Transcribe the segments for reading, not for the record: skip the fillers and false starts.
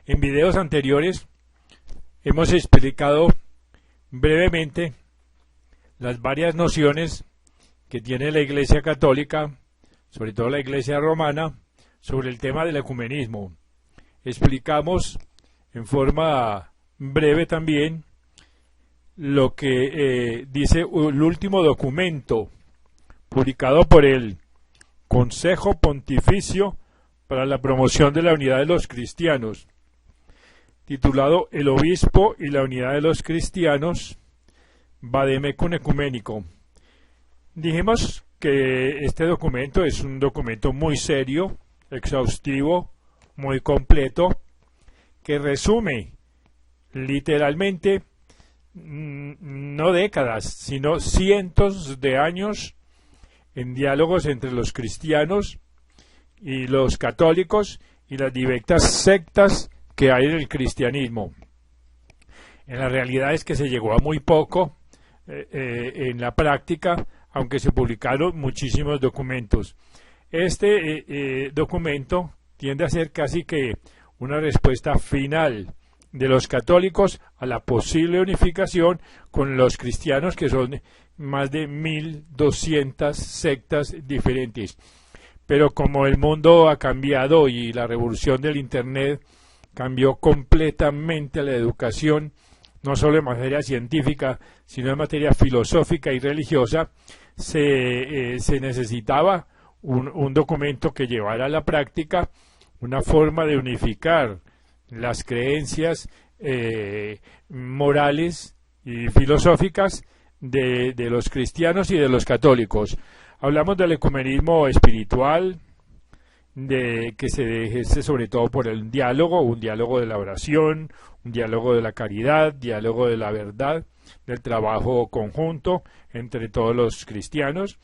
En videos anteriores hemos explicado brevemente las varias nociones que tiene la Iglesia Católica, sobre todo la Iglesia Romana, sobre el tema del ecumenismo. Explicamos en forma breve también lo que dice el último documento publicado por el Consejo Pontificio para la Promoción de la Unidad de los Cristianos, titulado El Obispo y la Unidad de los Cristianos, Vademecum Ecuménico. Dijimos que este documento es un documento muy serio, exhaustivo, muy completo, que resume literalmente no décadas, sino cientos de años en diálogos entre los cristianos y los católicos y las diversas sectas que hay en el cristianismo. En la realidad es que se llegó a muy poco en la práctica, aunque se publicaron muchísimos documentos. Este documento tiende a ser casi que una respuesta final de los católicos a la posible unificación con los cristianos, que son más de 1200 sectas diferentes. Pero como el mundo ha cambiado y la revolución del Internet cambió completamente la educación, no solo en materia científica, sino en materia filosófica y religiosa, se necesitaba un documento que llevara a la práctica una forma de unificar las creencias morales y filosóficas de los cristianos y de los católicos. Hablamos del ecumenismo espiritual, que se ejerce sobre todo por el diálogo, un diálogo de la oración, un diálogo de la caridad, diálogo de la verdad, del trabajo conjunto entre todos los cristianos,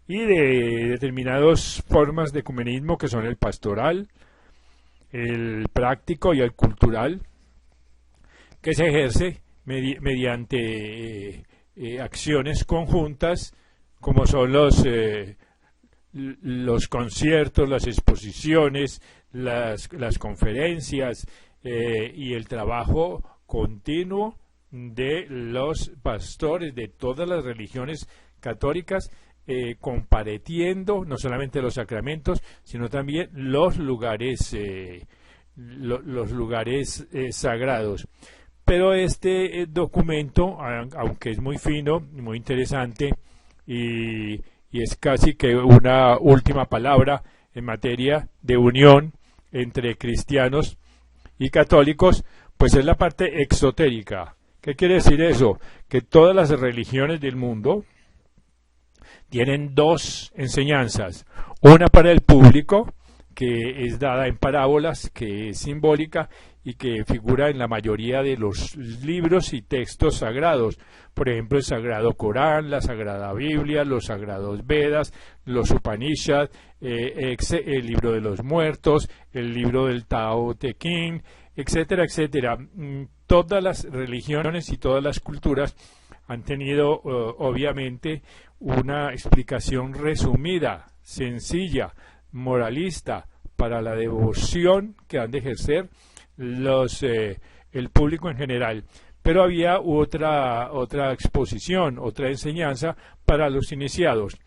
y de determinadas formas de ecumenismo que son el pastoral, el práctico y el cultural, que se ejerce mediante acciones conjuntas, como son los conciertos, las exposiciones, las conferencias y el trabajo continuo de los pastores de todas las religiones católicas, compartiendo no solamente los sacramentos, sino también los lugares sagrados. Pero este documento, aunque es muy fino, muy interesante y es casi que una última palabra en materia de unión entre cristianos y católicos, pues es la parte exotérica. ¿Qué quiere decir eso? Que todas las religiones del mundo tienen dos enseñanzas, una para el público, que es dada en parábolas, que es simbólica y que figura en la mayoría de los libros y textos sagrados, por ejemplo el Sagrado Corán, la Sagrada Biblia, los Sagrados Vedas, los Upanishads, el Libro de los Muertos, el libro del Tao Te Ching, etcétera, etcétera. Todas las religiones y todas las culturas han tenido obviamente una explicación resumida, sencilla, moralista, para la devoción que han de ejercer el público en general. Pero había otra exposición, otra enseñanza para los iniciados,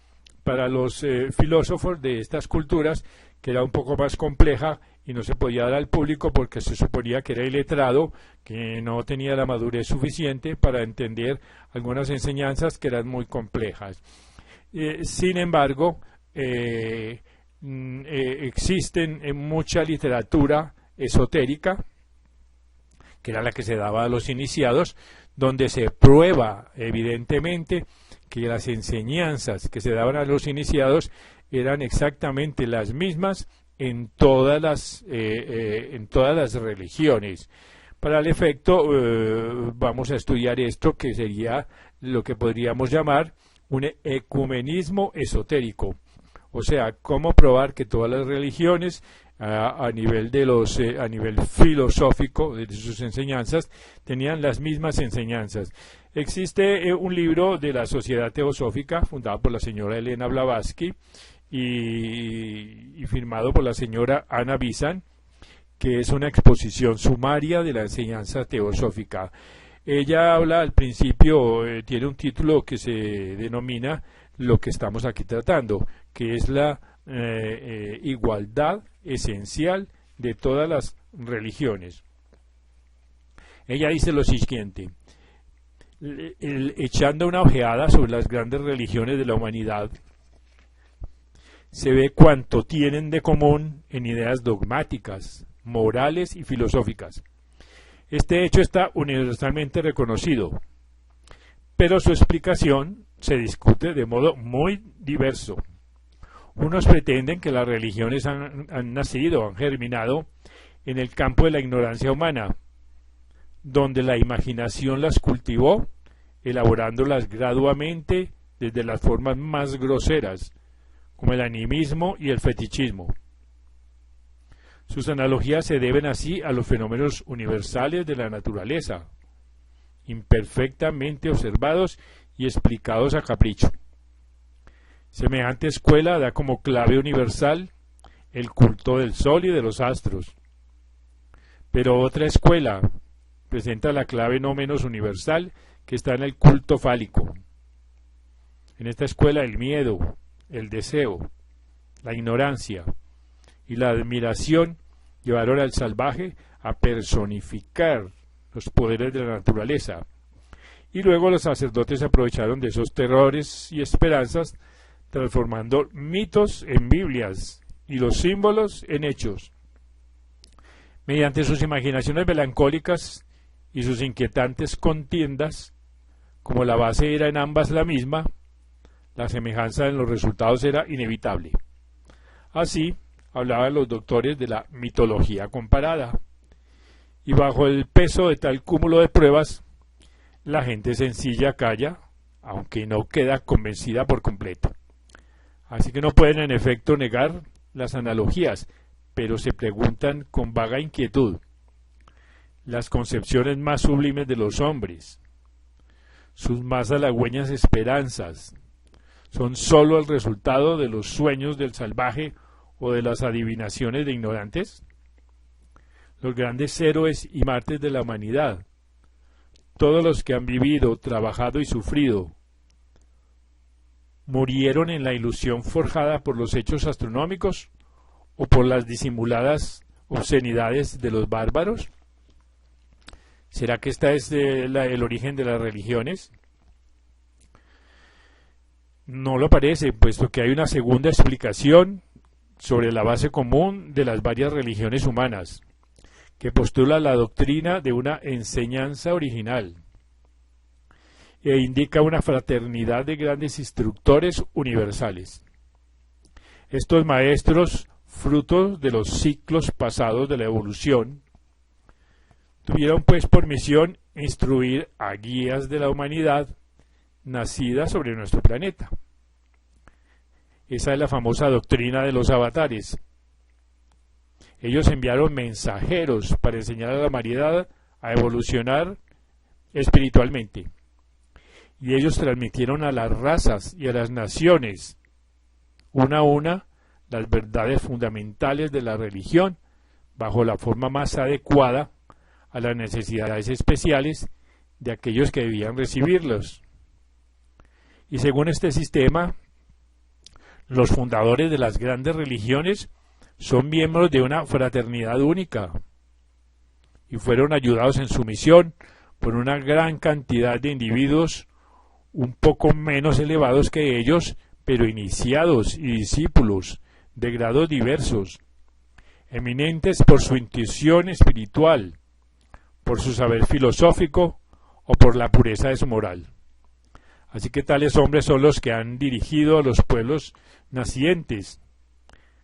para los filósofos de estas culturas, que era un poco más compleja y no se podía dar al público porque se suponía que era iletrado, que no tenía la madurez suficiente para entender algunas enseñanzas que eran muy complejas. Sin embargo, existen mucha literatura esotérica, que era la que se daba a los iniciados, donde se prueba evidentemente que las enseñanzas que se daban a los iniciados eran exactamente las mismas en todas las religiones. Para el efecto, vamos a estudiar esto, que sería lo que podríamos llamar un ecumenismo esotérico. O sea, cómo probar que todas las religiones, a nivel filosófico de sus enseñanzas, tenían las mismas enseñanzas. Existe un libro de la Sociedad Teosófica, fundado por la señora Elena Blavatsky y firmado por la señora Anna Besant, que es una exposición sumaria de la enseñanza teosófica. Ella habla al principio, tiene un título que se denomina lo que estamos aquí tratando, que es la igualdad esencial de todas las religiones. Ella dice lo siguiente: echando una ojeada sobre las grandes religiones de la humanidad, se ve cuánto tienen de común en ideas dogmáticas, morales y filosóficas. Este hecho está universalmente reconocido, pero su explicación se discute de modo muy diverso. Unos pretenden que las religiones han nacido, han germinado en el campo de la ignorancia humana, donde la imaginación las cultivó, elaborándolas gradualmente desde las formas más groseras, como el animismo y el fetichismo. Sus analogías se deben así a los fenómenos universales de la naturaleza, imperfectamente observados y explicados a capricho. Semejante escuela da como clave universal el culto del sol y de los astros. Pero otra escuela presenta la clave no menos universal, que está en el culto fálico. En esta escuela el miedo, el deseo, la ignorancia y la admiración llevaron al salvaje a personificar los poderes de la naturaleza, y luego los sacerdotes aprovecharon de esos terrores y esperanzas, transformando mitos en Biblias y los símbolos en hechos. Mediante sus imaginaciones melancólicas y sus inquietantes contiendas, como la base era en ambas la misma, la semejanza en los resultados era inevitable. Así hablaban los doctores de la mitología comparada, y bajo el peso de tal cúmulo de pruebas, la gente sencilla calla, aunque no queda convencida por completo. Así que no pueden en efecto negar las analogías, pero se preguntan con vaga inquietud: las concepciones más sublimes de los hombres, sus más halagüeñas esperanzas, ¿son sólo el resultado de los sueños del salvaje o de las adivinaciones de ignorantes? Los grandes héroes y mártires de la humanidad, todos los que han vivido, trabajado y sufrido, ¿murieron en la ilusión forjada por los hechos astronómicos o por las disimuladas obscenidades de los bárbaros? ¿Será que esta es el origen de las religiones? No lo parece, puesto que hay una segunda explicación sobre la base común de las varias religiones humanas, que postula la doctrina de una enseñanza original e indica una fraternidad de grandes instructores universales. Estos maestros, frutos de los ciclos pasados de la evolución, tuvieron pues por misión instruir a guías de la humanidad nacida sobre nuestro planeta. Esa es la famosa doctrina de los avatares. Ellos enviaron mensajeros para enseñar a la humanidad a evolucionar espiritualmente. Y ellos transmitieron a las razas y a las naciones, una a una, las verdades fundamentales de la religión, bajo la forma más adecuada a las necesidades especiales de aquellos que debían recibirlos. Y según este sistema, los fundadores de las grandes religiones son miembros de una fraternidad única y fueron ayudados en su misión por una gran cantidad de individuos un poco menos elevados que ellos, pero iniciados y discípulos de grados diversos, eminentes por su intuición espiritual, por su saber filosófico o por la pureza de su moral. Así que tales hombres son los que han dirigido a los pueblos nacientes,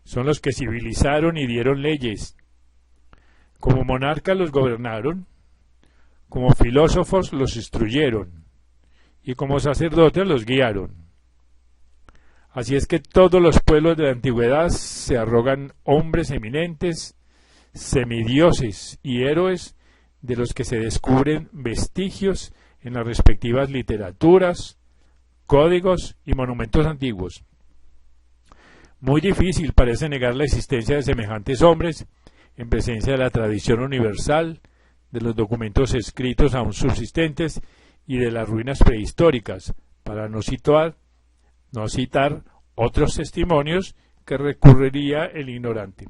son los que civilizaron y dieron leyes. Como monarcas los gobernaron, como filósofos los instruyeron, y como sacerdotes los guiaron. Así es que todos los pueblos de la antigüedad se arrogan hombres eminentes, semidioses y héroes de los que se descubren vestigios en las respectivas literaturas, códigos y monumentos antiguos. Muy difícil parece negar la existencia de semejantes hombres en presencia de la tradición universal, de los documentos escritos aún subsistentes y de las ruinas prehistóricas, para no citar otros testimonios que recurriría el ignorante.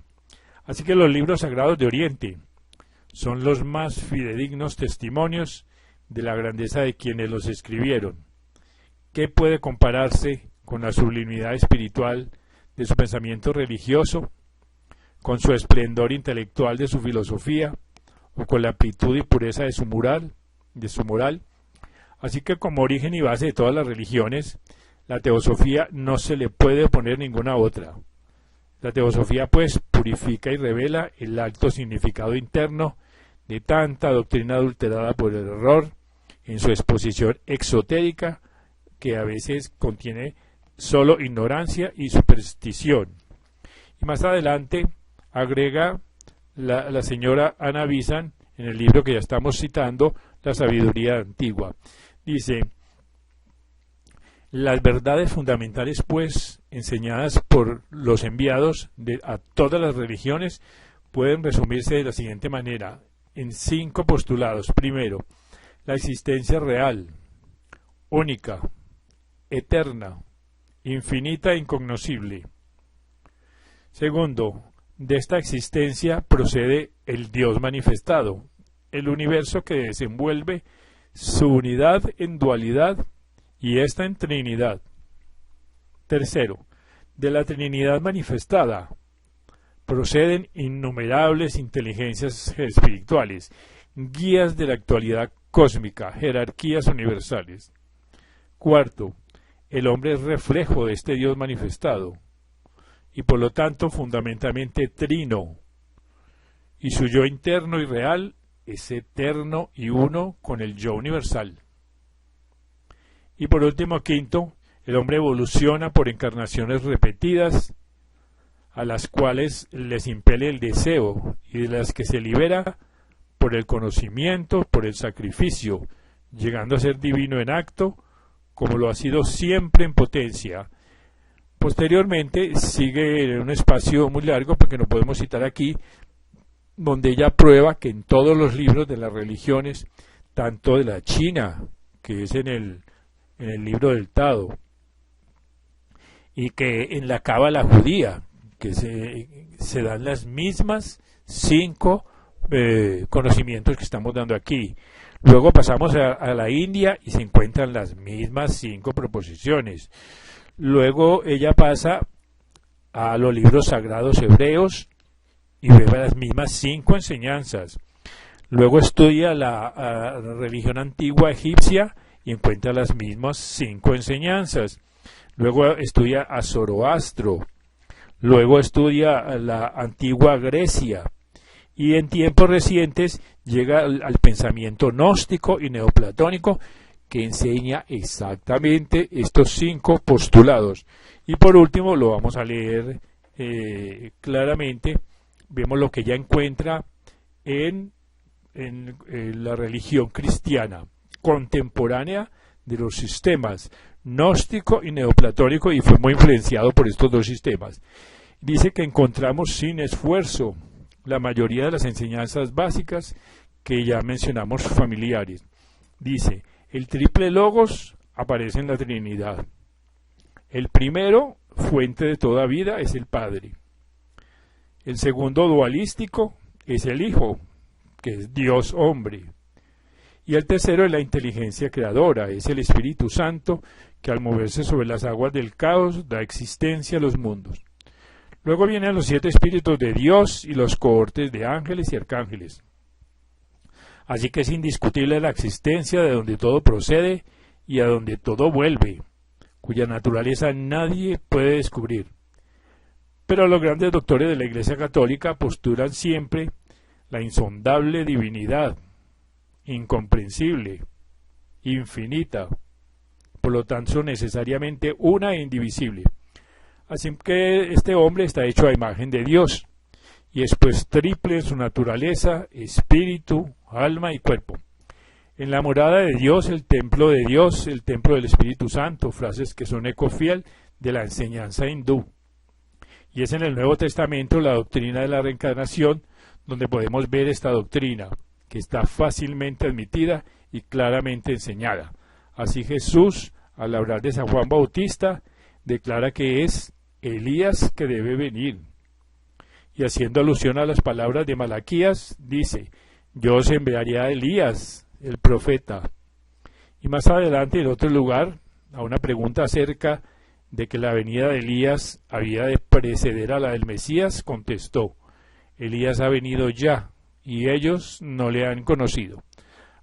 Así que los libros sagrados de Oriente son los más fidedignos testimonios de la grandeza de quienes los escribieron. ¿Qué puede compararse con la sublimidad espiritual de su pensamiento religioso, con su esplendor intelectual de su filosofía, o con la amplitud y pureza de su moral? Así que como origen y base de todas las religiones, la teosofía no se le puede oponer ninguna otra. La teosofía, pues, purifica y revela el alto significado interno de tanta doctrina adulterada por el error en su exposición exotérica, que a veces contiene solo ignorancia y superstición. Y más adelante agrega la señora Anna Bisson en el libro que ya estamos citando, La sabiduría antigua. Dice: las verdades fundamentales, pues, enseñadas por los enviados a todas las religiones, pueden resumirse de la siguiente manera, en 5 postulados. Primero, la existencia real, única, eterna, infinita e incognoscible. Segundo, de esta existencia procede el Dios manifestado, el universo que desenvuelve su unidad en dualidad y esta en Trinidad. Tercero, de la Trinidad manifestada proceden innumerables inteligencias espirituales, guías de la actualidad cósmica, jerarquías universales. Cuarto, el hombre es reflejo de este Dios manifestado y por lo tanto fundamentalmente trino, y su yo interno y real es eterno y uno con el yo universal. Y por último, quinto, el hombre evoluciona por encarnaciones repetidas, a las cuales les impele el deseo y de las que se libera por el conocimiento, por el sacrificio, llegando a ser divino en acto, como lo ha sido siempre en potencia. Posteriormente sigue en un espacio muy largo, porque no podemos citar aquí, donde ella prueba que en todos los libros de las religiones, tanto de la China, que es en el libro del Tao, y que en la Cábala judía, que se dan las mismas 5 conocimientos que estamos dando aquí. Luego pasamos a la India y se encuentran las mismas 5 proposiciones. Luego ella pasa a los libros sagrados hebreos y ve las mismas 5 enseñanzas. Luego estudia la religión antigua egipcia y encuentra las mismas 5 enseñanzas. Luego estudia a Zoroastro. Luego estudia la antigua Grecia. Y en tiempos recientes llega al pensamiento gnóstico y neoplatónico, que enseña exactamente estos 5 postulados. Y por último, lo vamos a leer claramente, vemos lo que ella encuentra en la religión cristiana contemporánea de los sistemas gnóstico y neoplatónico, y fue muy influenciado por estos 2 sistemas. Dice que encontramos sin esfuerzo la mayoría de las enseñanzas básicas que ya mencionamos familiares. Dice: el triple logos aparece en la Trinidad. El primero, fuente de toda vida, es el Padre. El segundo, dualístico, es el Hijo, que es Dios hombre. Y el tercero es la inteligencia creadora, es el Espíritu Santo, que al moverse sobre las aguas del caos da existencia a los mundos. Luego vienen los 7 espíritus de Dios y los cohortes de ángeles y arcángeles. Así que es indiscutible la existencia de donde todo procede y a donde todo vuelve, cuya naturaleza nadie puede descubrir. Pero los grandes doctores de la Iglesia Católica postulan siempre la insondable divinidad, incomprensible, infinita, por lo tanto necesariamente una e indivisible. Así que este hombre está hecho a imagen de Dios, y es pues triple en su naturaleza, espíritu, alma y cuerpo. En la morada de Dios, el templo del Espíritu Santo, frases que son eco fiel de la enseñanza hindú. Y es en el Nuevo Testamento la doctrina de la reencarnación, donde podemos ver esta doctrina, que está fácilmente admitida y claramente enseñada. Así Jesús, al hablar de San Juan Bautista, declara que es Elías que debe venir. Y haciendo alusión a las palabras de Malaquías, dice: yo os enviaré a Elías, el profeta. Y más adelante, en otro lugar, a una pregunta acerca de que la venida de Elías había de preceder a la del Mesías, contestó: Elías ha venido ya, y ellos no le han conocido.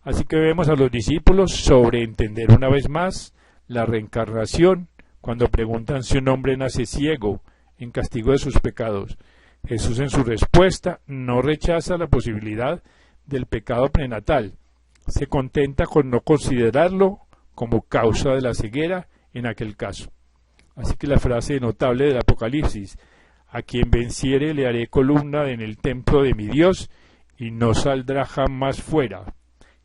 Así que vemos a los discípulos sobreentender una vez más la reencarnación cuando preguntan si un hombre nace ciego en castigo de sus pecados. Jesús en su respuesta no rechaza la posibilidad del pecado prenatal, se contenta con no considerarlo como causa de la ceguera en aquel caso. Así que la frase notable del Apocalipsis: a quien venciere le haré columna en el templo de mi Dios y no saldrá jamás fuera.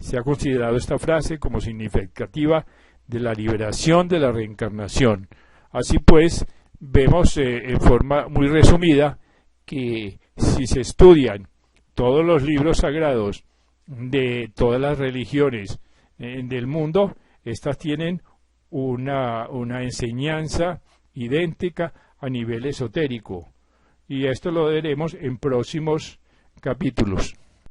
Se ha considerado esta frase como significativa de la liberación de la reencarnación. Así pues, vemos en forma muy resumida que si se estudian todos los libros sagrados de todas las religiones del mundo, estas tienen una enseñanza idéntica a nivel esotérico. Y esto lo veremos en próximos capítulos.